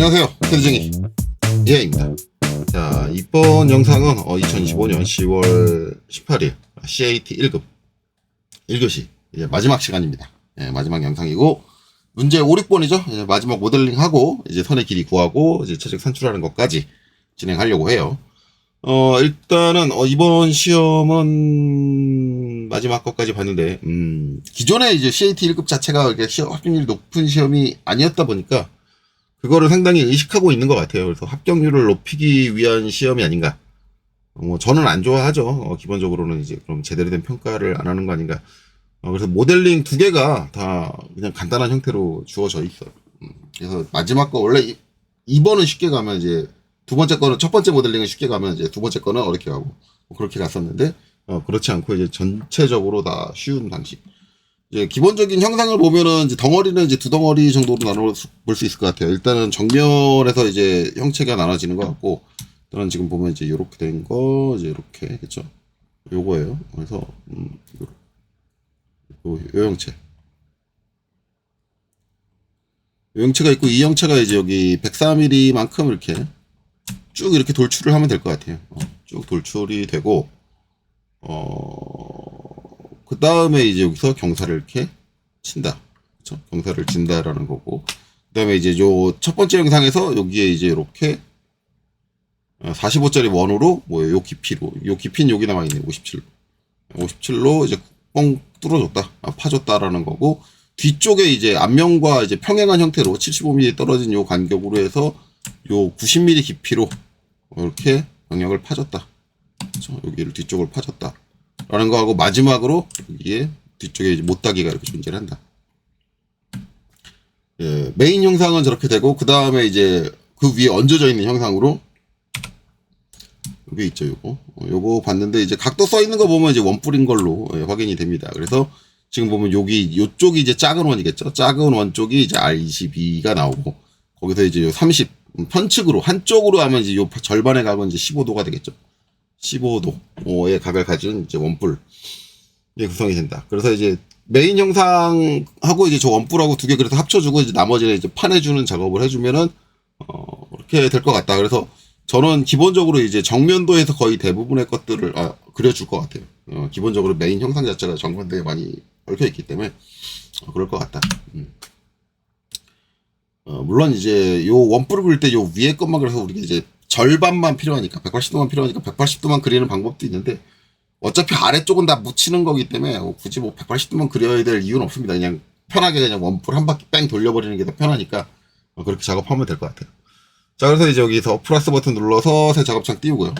안녕하세요, 테드쟁이 이하입니다. 자, 이번 영상은 2025년 10월 18일 CAT 1급 1교시 이제 마지막 시간입니다. 마지막 영상이고, 문제 5, 6번이죠. 이제 마지막 모델링하고 이제 선의 길이 구하고 이제 최적 산출하는 것까지 진행하려고 해요. 일단은 이번 시험은 마지막 것까지 봤는데, 기존에 이제 CAT 1급 자체가 이렇게 합격률이 높은 시험이 아니었다 보니까 그거를 상당히 의식하고 있는 것 같아요. 그래서 합격률을 높이기 위한 시험이 아닌가. 저는 안 좋아하죠. 기본적으로는 이제 그럼 제대로 된 평가를 안 하는 거 아닌가. 그래서 모델링 두 개가 다 그냥 간단한 형태로 주어져 있어요. 그래서 마지막 거 원래 2번은 쉽게 가면 이제 두 번째 거는, 첫 번째 모델링은 쉽게 가면 이제 두 번째 거는 어렵게 가고 그렇게 갔었는데, 그렇지 않고 이제 전체적으로 다 쉬운 방식. 이제 기본적인 형상을 보면은 이제 덩어리는 이제 두 덩어리 정도로 나눠 볼 수 있을 것 같아요. 일단은 정면에서 이제 형체가 나눠지는 것 같고, 일단은 지금 보면 이제 이렇게 된 거, 이제 이렇게, 그쵸? 요거예요. 그래서, 요 형체. 요 형체가 있고, 이 형체가 이제 여기 104mm만큼 이렇게 쭉 이렇게 돌출을 하면 될 것 같아요. 쭉 돌출이 되고, 그 다음에 이제 여기서 경사를 이렇게 친다. 그쵸? 경사를 진다라는 거고. 그 다음에 이제 요 첫 번째 영상에서 여기에 이제 이렇게 45짜리 원으로, 요 깊이로, 요 깊이는 여기 남아있네. 57로 이제 뻥 뚫어줬다. 파줬다라는 거고, 뒤쪽에 이제 앞면과 이제 평행한 형태로 75mm 떨어진 요 간격으로 해서 요 90mm 깊이로 이렇게 영역을 파줬다. 그쵸? 여기를 뒤쪽을 파줬다. 라는 거하고, 마지막으로 여기에 뒤쪽에 이제 못다기가 이렇게 존재를 한다. 메인 형상은 저렇게 되고, 그 다음에 이제 그 위에 얹어져 있는 형상으로 여기 있죠. 요거 봤는데 이제 각도 써 있는 거 보면 이제 원뿔인 걸로 확인이 됩니다. 그래서 지금 보면 요쪽이 이제 작은 원이겠죠. 작은 원 쪽이 이제 R22가 나오고, 거기서 이제 요 30 편측으로 한쪽으로 하면 이제 요 절반의 각은 이제 15도가 되겠죠. 15도의 각을 가진 이제 원뿔 구성이 된다. 그래서 이제 메인 형상하고 이제 저 원뿔하고 두 개 그래서 합쳐주고, 이제 나머지는 이제 판해주는 작업을 해주면은 그렇게 될 것 같다. 그래서 저는 기본적으로 이제 정면도에서 거의 대부분의 것들을 그려줄 것 같아요. 기본적으로 메인 형상 자체가 정면도에 많이 얽혀 있기 때문에 그럴 것 같다. 물론 이제 요 원뿔을 그릴 때 요 위에 것만 그래서 우리가 이제 절반만 필요하니까, 180도만 필요하니까 180도만 그리는 방법도 있는데, 어차피 아래쪽은 다 묻히는 거기 때문에 굳이 뭐 180도만 그려야 될 이유는 없습니다. 그냥 편하게 그냥 원뿔 한 바퀴 뺑 돌려버리는 게 더 편하니까 그렇게 작업하면 될 것 같아요. 자, 그래서 이제 여기서 플러스 버튼 눌러서 새 작업창 띄우고요.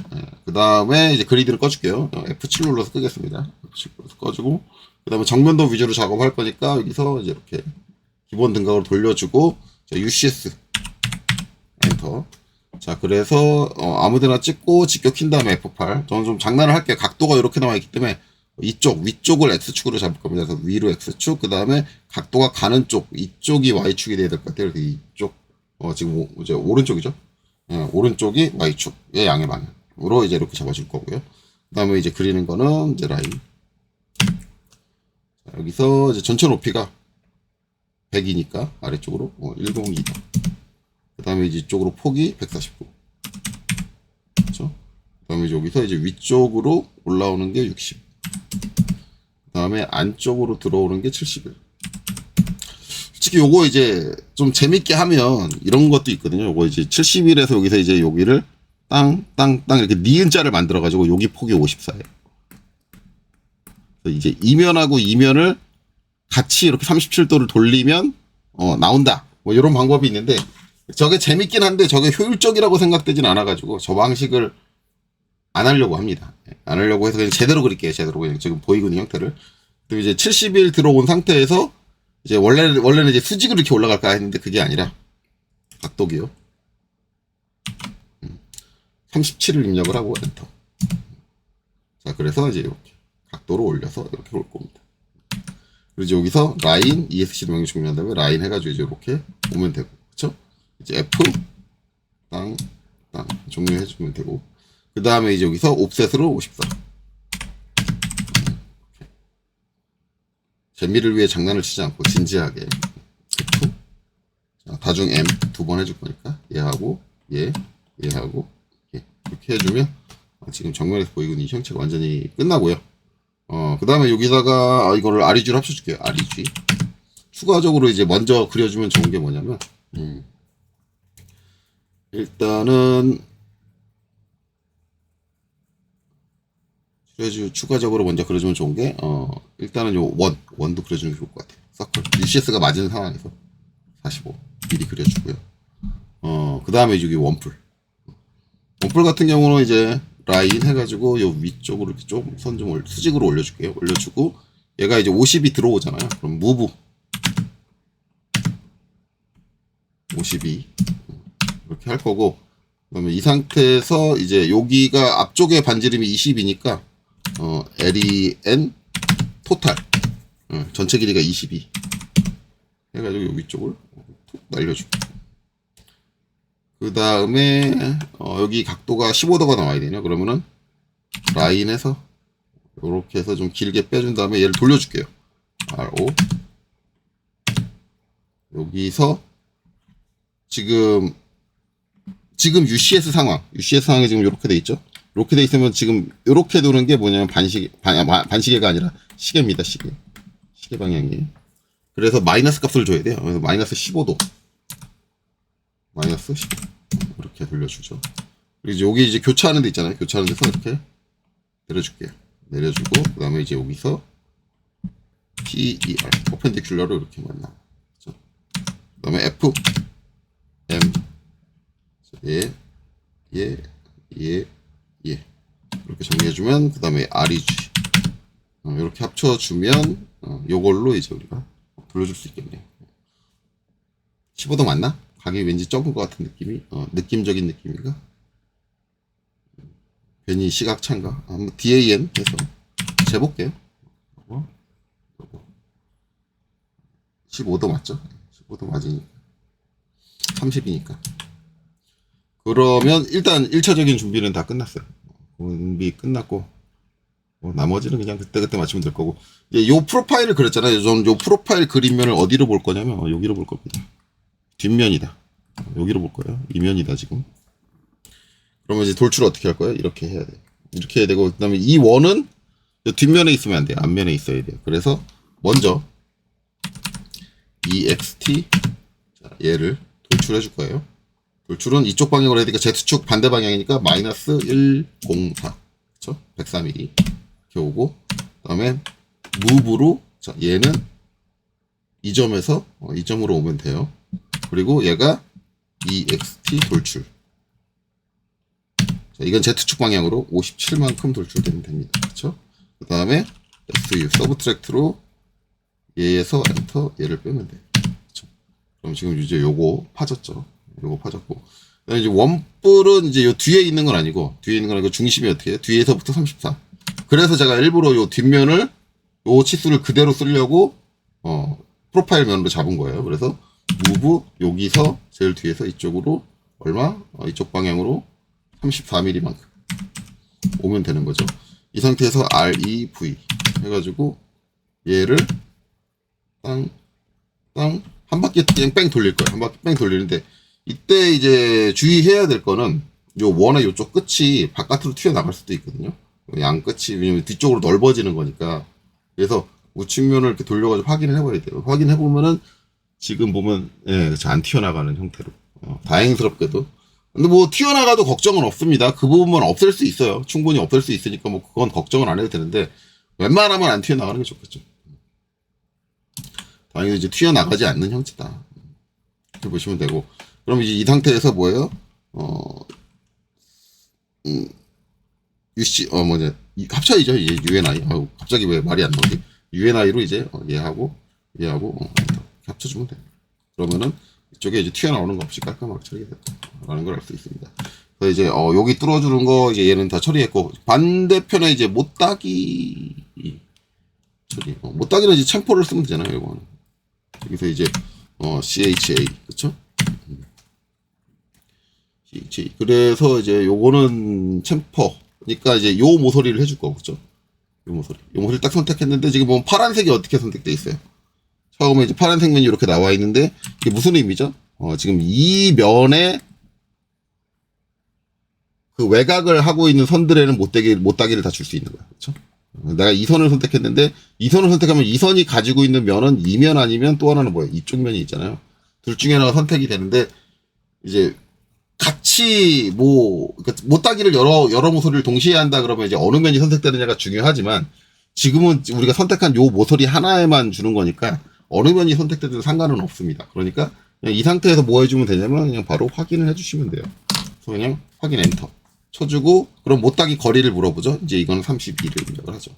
그 다음에 이제 그리드를 꺼줄게요. F7 눌러서 끄겠습니다. F7 눌러서 꺼주고, 그 다음에 정면도 위주로 작업할 거니까 여기서 이제 이렇게 기본 등각으로 돌려주고, UCS 엔터. 자, 그래서 아무데나 찍고 직격 킨 다음에 F8. 저는 좀 장난을 할게요. 각도가 이렇게 나와 있기 때문에 위쪽을 X축으로 잡을 겁니다. 그래서 위로 X축, 그 다음에 각도가 가는 쪽, 이쪽이 Y축이 돼야 될 것 같아요. 그래서 이쪽, 지금 이제 오른쪽이죠. 오른쪽이 Y축의 양의 방향으로 이제 이렇게 잡아줄 거고요. 그 다음에 이제 그리는 거는 이제 라인. 자, 여기서 이제 전체 높이가 100이니까 아래쪽으로 102도. 그 다음에 이제 이쪽으로 폭이 149. 그렇죠? 그 다음에 여기서 이제 위쪽으로 올라오는 게 60. 그 다음에 안쪽으로 들어오는 게 71. 솔직히 요거 이제 좀 재밌게 하면 이런 것도 있거든요. 요거 이제 71에서 여기서 이제 여기를 땅 이렇게 니은자를 만들어가지고 여기 폭이 54예요. 이제 이면하고 이면을 같이 이렇게 37도를 돌리면 나온다. 뭐 이런 방법이 있는데, 저게 재밌긴 한데 저게 효율적이라고 생각되진 않아가지고 저 방식을 안 하려고 합니다. 안 하려고 해서 그냥 제대로 그릴게요. 제대로 그냥 지금 보이고 있는 형태를. 그리고 이제 70일 들어온 상태에서 이제 원래는 이제 수직으로 이렇게 올라갈까 했는데 그게 아니라 각도기요. 37을 입력을 하고 엔터. 자, 그래서 이제 이렇게 각도로 올려서 이렇게 올 겁니다. 그리고 이제 여기서 라인 ESC 명령 종료한 다음에 라인 해가지고 이제 이렇게 오면 되고, 그쵸? 이제 F 땅 종료해주면 되고, 그 다음에 이제 여기서 옵셋으로 54. 재미를 위해 장난을 치지 않고 진지하게 F 다중 M 두 번 해줄 거니까 얘하고 얘하고 이렇게 해주면 지금 정면에서 보이고 있는 이 형체가 완전히 끝나고요. 그 다음에 여기다가 이거를 REG로 합쳐줄게요. REG. 추가적으로 이제 먼저 그려주면 좋은 게 뭐냐면 일단은 추가적으로 먼저 그려주면 좋은 게 일단은 요 원도 그려주는 게 좋을 것 같아요. 서클 UCS가 맞은 상황에서 45 미리 그려주고요. 그 다음에 여기 원풀 같은 경우는 이제 라인 해가지고 요 위쪽으로 이렇게 좀 선 좀 수직으로 올려줄게요. 올려주고 얘가 이제 50이 들어오잖아요. 그럼 무브 52 이렇게 할 거고, 그다음에 이 상태에서 이제 여기가 앞쪽에 반지름이 20이니까 LEN 토탈 전체 길이가 22 해가지고 여기 쪽을 툭 날려주고, 그 다음에 여기 각도가 15도가 나와야 되냐. 그러면은 라인에서 이렇게 해서 좀 길게 빼준 다음에 얘를 돌려줄게요. RO 여기서 지금 UCS 상황이 지금 이렇게 돼 있죠. 이렇게 돼 있으면 지금 이렇게 도는 게 뭐냐면 반시계가 아니라 시계입니다. 시계 방향이에요. 그래서 마이너스 값을 줘야 돼요. 그래서 마이너스 15도 마이너스 15 이렇게 돌려주죠. 그리고 여기 이제 교차하는 데 있잖아요. 교차하는 데서 이렇게 내려줄게요. 내려주고 그 다음에 이제 여기서 PER 퍼펜디큘러로 이렇게 만나. 그 다음에 F M 얘 이렇게 정리해주면, 그 다음에 REG 이렇게 합쳐주면 요걸로 이제 우리가 돌려줄 수 있겠네요. 15도 맞나? 각이 왠지 적은 것 같은 느낌이 느낌적인 느낌인가? 괜히 시각차인가? 한번 DAN 해서 재볼게요. 15도 맞죠? 15도 맞으니까 30이니까. 그러면 일단 1차적인 준비는 다 끝났어요. 준비 끝났고 나머지는 그냥 그때 맞추면 될 거고, 이제 요 프로파일을 그렸잖아요. 저는 요 프로파일 그림면을 어디로 볼 거냐면 여기로 볼 겁니다. 뒷면이다. 여기로 볼 거예요. 이면이다 지금. 그러면 이제 돌출을 어떻게 할 거예요? 이렇게 해야 돼요. 이렇게 해야 되고, 그 다음에 이 원은 뒷면에 있으면 안 돼요. 앞면에 있어야 돼요. 그래서 먼저 EXT 얘를 돌출해 줄 거예요. 돌출은 이쪽 방향으로 해야 되니까 Z축 반대 방향이니까 마이너스 104 그쵸? 103mm 이렇게 오고, 그 다음에 무브로 자 얘는 이 점에서 이 점으로 오면 돼요. 그리고 얘가 EXT 돌출. 자, 이건 Z축 방향으로 57만큼 돌출되면 됩니다. 그쵸? 그 다음에 SU 서브트랙트로 얘에서 엔터 얘를 빼면 돼요. 그쵸? 그럼 지금 이제 요거 파졌죠. 요거 파졌고, 그다음에 이제 원뿔은 이제 요 뒤에 있는 건 아니고 중심이 어떻게 해요? 뒤에서부터 34. 그래서 제가 일부러 요 뒷면을 요 치수를 그대로 쓰려고 프로파일 면으로 잡은 거예요. 그래서 무브 여기서 제일 뒤에서 이쪽으로 얼마? 이쪽 방향으로 34mm만큼 오면 되는 거죠. 이 상태에서 REV 해가지고 얘를 땅 한 바퀴 뺑 돌릴 거예요. 한 바퀴 뺑 돌리는데, 이때 이제 주의해야 될 거는 요 원의 요쪽 끝이 바깥으로 튀어나갈 수도 있거든요. 양 끝이, 왜냐면 뒤쪽으로 넓어지는 거니까. 그래서 우측면을 이렇게 돌려가지고 확인을 해봐야 돼요. 확인해보면은 지금 보면 그렇죠. 안 튀어나가는 형태로. 다행스럽게도. 근데 뭐 튀어나가도 걱정은 없습니다. 그 부분만 없앨 수 있어요. 충분히 없앨 수 있으니까 뭐 그건 걱정은 안 해도 되는데, 웬만하면 안 튀어나가는 게 좋겠죠. 당연히 이제 튀어나가지 않는 형태다. 이렇게 보시면 되고, 그럼 이제 이 상태에서 뭐예요? UC, 합쳐이죠. 이제 UNI. 갑자기 왜 말이 안 나오지? UNI로 이제 얘하고 합쳐주면 돼요. 그러면은 이쪽에 이제 튀어나오는 거 없이 깔끔하게 처리된다라는 걸 알 수 있습니다. 그래서 이제 여기 뚫어주는 거 이제 얘는 다 처리했고, 반대편에 이제 못따기 처리. 못따기는 이제 챔퍼를 쓰면 되잖아요. 이거는. 여기서 이제 CHA 그쵸? CHA. 그래서 이제 요거는 챔퍼니까 이제 요 모서리를 해줄 거고, 그쵸? 요 모서리 딱 선택했는데, 지금 보면 파란색이 어떻게 선택돼 있어요? 처음에 이제 파란색 메뉴 이렇게 나와 있는데, 이게 무슨 의미죠? 지금 이 면에 그 외곽을 하고 있는 선들에는 못다기를 다 줄 수 있는 거야. 그렇죠? 내가 이 선을 선택했는데 이 선을 선택하면 이 선이 가지고 있는 면은 이 면 아니면 또 하나는 뭐예요? 이쪽 면이 있잖아요. 둘 중에 하나가 선택이 되는데 이제 같이 그러니까 못다기를 여러 모서리를 동시에 한다 그러면 이제 어느 면이 선택되느냐가 중요하지만 지금은 우리가 선택한 요 모서리 하나에만 주는 거니까 어느 면이 선택되든 상관은 없습니다. 그러니까 그냥 이 상태에서 뭐 해주면 되냐면 그냥 바로 확인을 해주시면 돼요. 그래서 그냥 확인 엔터 쳐주고 그럼 못다기 거리를 물어보죠. 이제 이거는 32를 입력을 하죠.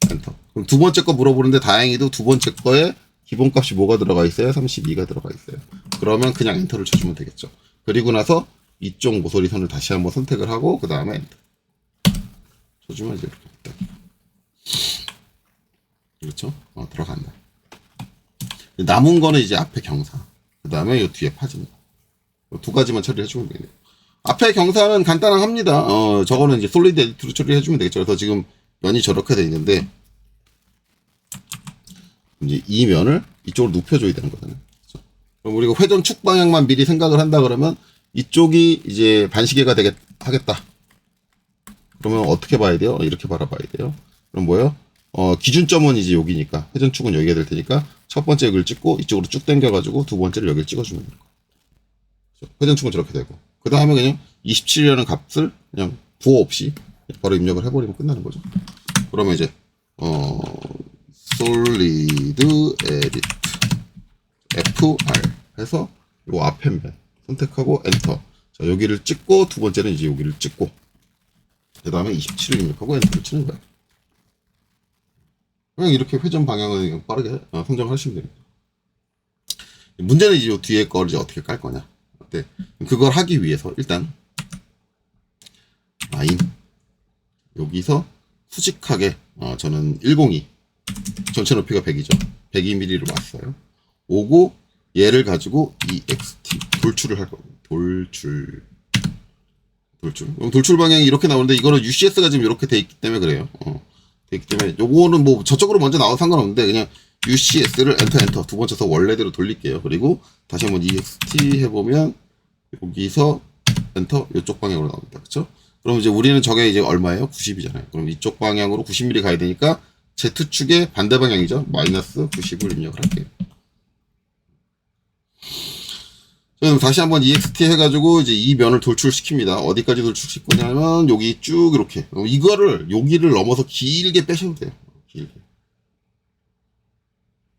엔터. 그럼 두 번째 거 물어보는데 다행히도 두 번째 거에 기본값이 뭐가 들어가 있어요? 32가 들어가 있어요. 그러면 그냥 엔터를 쳐주면 되겠죠. 그리고 나서 이쪽 모서리 선을 다시 한번 선택을 하고 그 다음에 엔터 쳐주면 이제 이렇게 됐다. 그렇죠? 들어간다. 남은 거는 이제 앞에 경사 그 다음에 이 뒤에 파진 두 가지만 처리해 주면 되겠네요. 앞에 경사는 간단합니다. 저거는 이제 솔리드 에디트로 처리해 주면 되겠죠. 그래서 지금 면이 저렇게 돼 있는데 이제 이 면을 이쪽으로 눕혀줘야 되는 거잖아요. 그렇죠? 그럼 우리가 회전 축 방향만 미리 생각을 한다 그러면 이쪽이 이제 반시계가 하겠다. 그러면 어떻게 봐야 돼요? 이렇게 바라봐야 돼요. 그럼 뭐예요? 기준점은 이제 여기니까 회전축은 여기가 될 테니까 첫 번째 여기를 찍고 이쪽으로 쭉 당겨가지고 두 번째를 여기를 찍어주면 되는 거예요. 그렇죠? 회전축은 저렇게 되고 그 다음에 그냥 27이라는 값을 그냥 부호 없이 바로 입력을 해버리면 끝나는 거죠. 그러면 이제 솔리드 에디트 FR 해서 요 앞에 면 선택하고 엔터. 자, 여기를 찍고 두 번째는 이제 여기를 찍고 그 다음에 27을 입력하고 엔터를 치는 거야. 그냥 이렇게 회전 방향을 그냥 빠르게 선정하시면 됩니다. 문제는 이제 요 뒤에 걸 이제 어떻게 깔 거냐. 네. 그걸 하기 위해서 일단 라인 여기서 수직하게 저는 102 전체 높이가 100이죠. 102mm로 왔어요. 오고 얘를 가지고 EXT 돌출을 할 겁니다. 돌출. 그럼 돌출 방향이 이렇게 나오는데 이거는 UCS가 지금 이렇게 돼 있기 때문에 그래요. 돼 있기 때문에 요거는 뭐 저쪽으로 먼저 나와도 상관없는데 그냥 UCS를 엔터 두 번째서 원래대로 돌릴게요. 그리고 다시 한번 EXT 해보면 여기서 엔터 이쪽 방향으로 나옵니다. 그렇죠? 그럼 이제 우리는 저게 이제 얼마예요? 90이잖아요. 그럼 이쪽 방향으로 90mm 가야 되니까 Z축의 반대 방향이죠. 마이너스 90을 입력을 할게요. 그럼 다시 한번 EXT 해가지고 이제 이 면을 돌출시킵니다. 어디까지 돌출시킬 거냐면 여기 쭉 이렇게 이거를 여기를 넘어서 길게 빼셔도 돼요.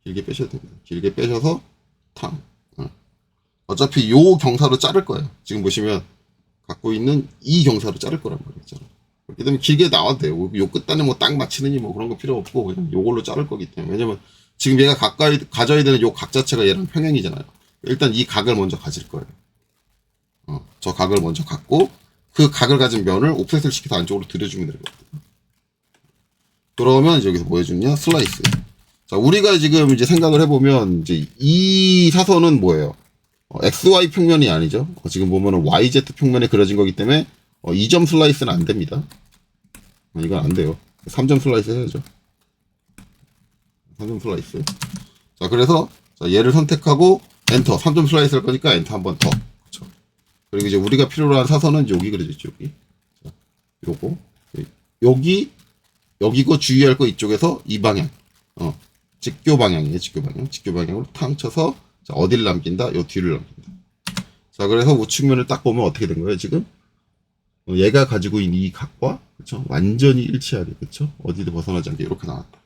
길게 빼셔도 됩니다. 길게 빼셔서 탕. 어차피 요 경사로 자를 거예요. 지금 보시면 갖고 있는 이 경사로 자를 거란 말이죠. 그렇기 때문에 길게 나와도 돼요. 요 끝단에 뭐 딱 맞추느니 뭐 그런 거 필요 없고 그냥 요걸로 자를 거기 때문에. 왜냐면 지금 얘가 가까이 가져야 되는 요 각 자체가 얘랑 평행이잖아요. 일단 이 각을 먼저 가질 거예요. 저 각을 먼저 갖고 그 각을 가진 면을 옵셋을 시켜서 안쪽으로 들여주면 되거든요. 그러면 이제 여기서 뭐 해주냐? 슬라이스. 자, 우리가 지금 이제 생각을 해보면 이제 이 사선은 뭐예요? XY 평면이 아니죠. 지금 보면은 YZ 평면에 그려진 거기 때문에 2점 슬라이스는 안 됩니다. 이건 안 돼요. 3점 슬라이스 해야죠. 3점 슬라이스. 자, 그래서 자, 얘를 선택하고 엔터. 3점 슬라이스 할 거니까 엔터 한 번 더. 그렇죠. 그리고 이제 우리가 필요로 한 사선은 여기 그려졌죠. 여기. 자, 요거. 여기고 주의할 거 이쪽에서 이 방향. 직교 방향이에요. 직교 방향. 직교 방향으로 탕 쳐서 자, 어디를 남긴다? 요 뒤를 남긴다. 자, 그래서 우측면을 딱 보면 어떻게 된 거예요, 지금? 얘가 가지고 있는 이 각과, 그쵸? 완전히 일치하게, 그쵸? 어디도 벗어나지 않게 이렇게 나왔다.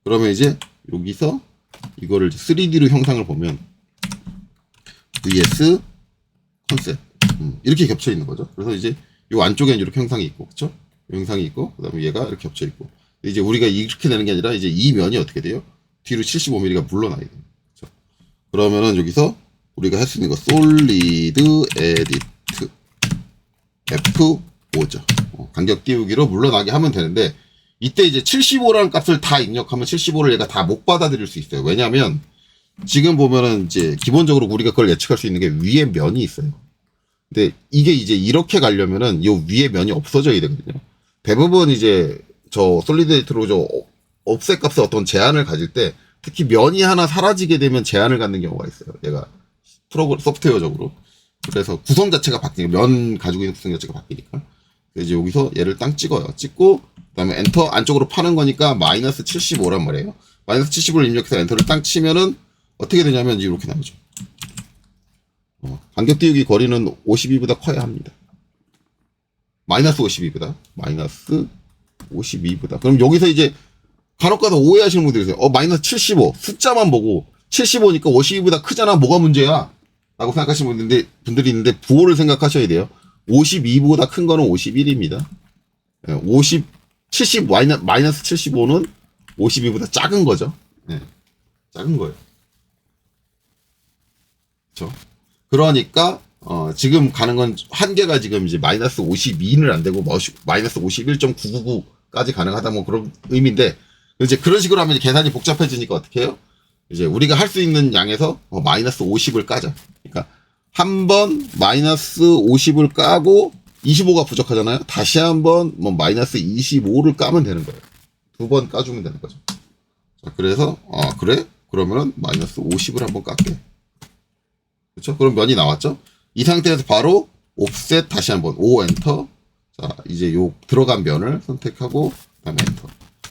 그러면 이제 여기서 이거를 3D로 형상을 보면 VS 컨셉. 이렇게 겹쳐 있는 거죠. 그래서 이제 요 안쪽에는 이렇게 형상이 있고, 그쵸? 형상이 있고, 그 다음에 얘가 이렇게 겹쳐 있고. 이제 우리가 이렇게 되는 게 아니라 이제 이 면이 어떻게 돼요? 뒤로 75mm가 물러나야 돼요. 그러면은 여기서 우리가 할 수 있는 거 솔리드 에디트 F5죠. 간격 띄우기로 물러나게 하면 되는데 이때 이제 75라는 값을 다 입력하면 75를 얘가 다 못 받아들일 수 있어요. 왜냐하면 지금 보면은 이제 기본적으로 우리가 그걸 예측할 수 있는 게 위에 면이 있어요. 근데 이게 이제 이렇게 가려면은 이 위에 면이 없어져야 되거든요. 대부분 이제 저 솔리드 에디트로 저 옵셋 값에 어떤 제한을 가질 때 특히 면이 하나 사라지게 되면 제한을 갖는 경우가 있어요. 얘가 소프트웨어적으로. 그래서 구성 자체가 바뀌니까, 면 가지고 있는 구성 자체가 바뀌니까. 그래서 이제 여기서 얘를 딱 찍어요. 찍고, 그 다음에 엔터 안쪽으로 파는 거니까 마이너스 75란 말이에요. 마이너스 75를 입력해서 엔터를 딱 치면은 어떻게 되냐면 이렇게 나오죠. 간격 띄우기 거리는 52보다 커야 합니다. 마이너스 52보다. 마이너스 52보다. 그럼 여기서 이제 간혹가다 오해하시는 분들이 있어요. 마이너스 75. 숫자만 보고 75니까 52보다 크잖아. 뭐가 문제야? 라고 생각하시는 분들이 있는데 부호를 생각하셔야 돼요. 52보다 큰 거는 51입니다. 70, 마이너스 75는 52보다 작은 거죠. 네, 작은 거예요. 그렇죠? 그러니까 지금 가는 건 한계가 지금 이제 마이너스 52는 안 되고 마이너스 51.999까지 가능하다 뭐 그런 의미인데 이제 그런 식으로 하면 계산이 복잡해지니까 어떻게 해요? 이제 우리가 할 수 있는 양에서 마이너스 50을 까자. 그러니까 한 번 마이너스 50을 까고 25가 부족하잖아요. 다시 한번 뭐 마이너스 25를 까면 되는 거예요. 두 번 까주면 되는 거죠. 자, 그래서 그래? 그러면은 마이너스 50을 한번 깎게. 그렇죠? 그럼 면이 나왔죠? 이 상태에서 바로 옵셋 다시 한번 5 엔터. 자, 이제 요 들어간 면을 선택하고 그다음에 엔터.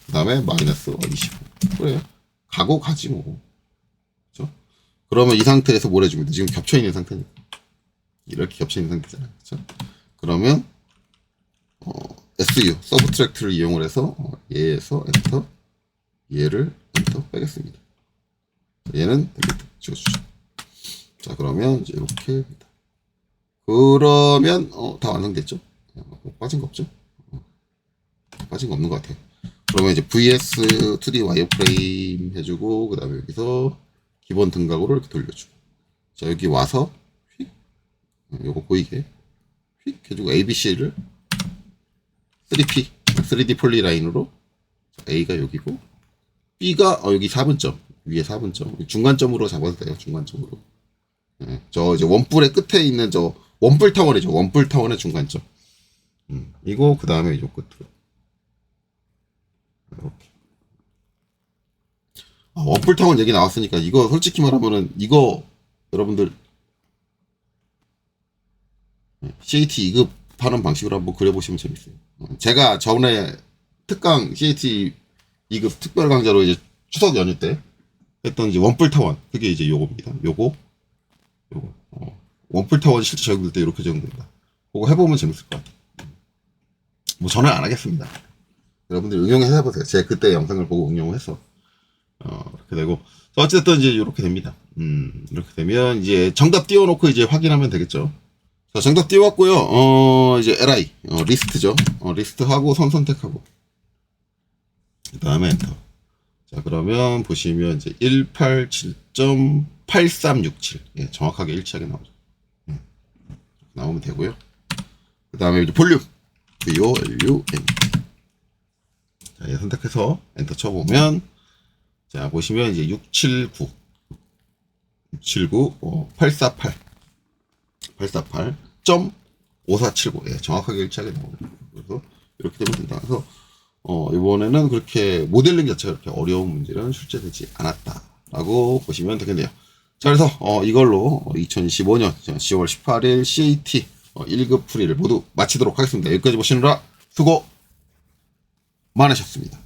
그다음에 마이너스 25. 그래요. 가고 가지 뭐. 그렇죠? 그러면 이 상태에서 뭘 해줍니다. 지금 겹쳐 있는 상태니까. 이렇게 겹쳐 있는 상태잖아요. 그렇죠? 그러면 SU 서브트랙트를 이용을 해서 얘에서 엔터, 얘를 엔터 빼겠습니다. 얘는 딜리트 지워주죠. 자, 그러면 이제 이렇게 합니다. 그러면 다 완성됐죠? 빠진 거 없죠? 빠진 거 없는 것 같아요. 그러면 이제 VS 2D 와이어프레임 해주고 그 다음에 여기서 기본 등각으로 이렇게 돌려주고 자 여기 와서 휙 요거 보이게 휙 해주고 ABC를 3D 폴리라인으로 A가 여기고 B가 여기 4분점 위에 4분점 중간점으로 잡아도 돼요. 중간점으로 저 이제 원뿔의 끝에 있는 저 원뿔 타원이죠. 원뿔 타원의 중간점 이거 그 다음에 요 끝으로 이렇게. 원뿔 타원 얘기 나왔으니까 이거 솔직히 말하면은 이거 여러분들 CAT 2급 하는 방식으로 한번 그려보시면 재밌어요. 제가 전에 특강 CAT 2급 특별 강좌로 이제 추석 연휴 때 했던 이제 원뿔 타원 그게 이제 요겁니다. 요거 원뿔 타원 실제 적용될 때 이렇게 적용됩니다. 그거 해보면 재밌을 것 같아요. 뭐 저는 안 하겠습니다. 여러분들 응용해서 해보세요. 제가 그때 영상을 보고 응용을 해서 이렇게 되고 어쨌든 이제 이렇게 됩니다. 이렇게 되면 이제 정답 띄워놓고 이제 확인하면 되겠죠. 자, 정답 띄워왔고요. 이제 LI 리스트죠. 리스트하고 선 선택하고 그 다음에 엔터. 자, 그러면 보시면 이제 187.8367 예, 정확하게 일치하게 나오죠. 나오면 되고요. 그 다음에 이제 볼륨 VOLUM 자, 얘 선택해서 엔터 쳐보면 자 보시면 이제 679 848.5479 예, 정확하게 일치하게 나옵니다. 그래서 이렇게 되면 된다. 그래서 이번에는 그렇게 모델링 자체가 그렇게 어려운 문제는 출제되지 않았다라고 보시면 되겠네요. 자, 그래서 이걸로 2015년 10월 18일 CAT 1급 풀이를 모두 마치도록 하겠습니다. 여기까지 보시느라 수고 많으셨습니다.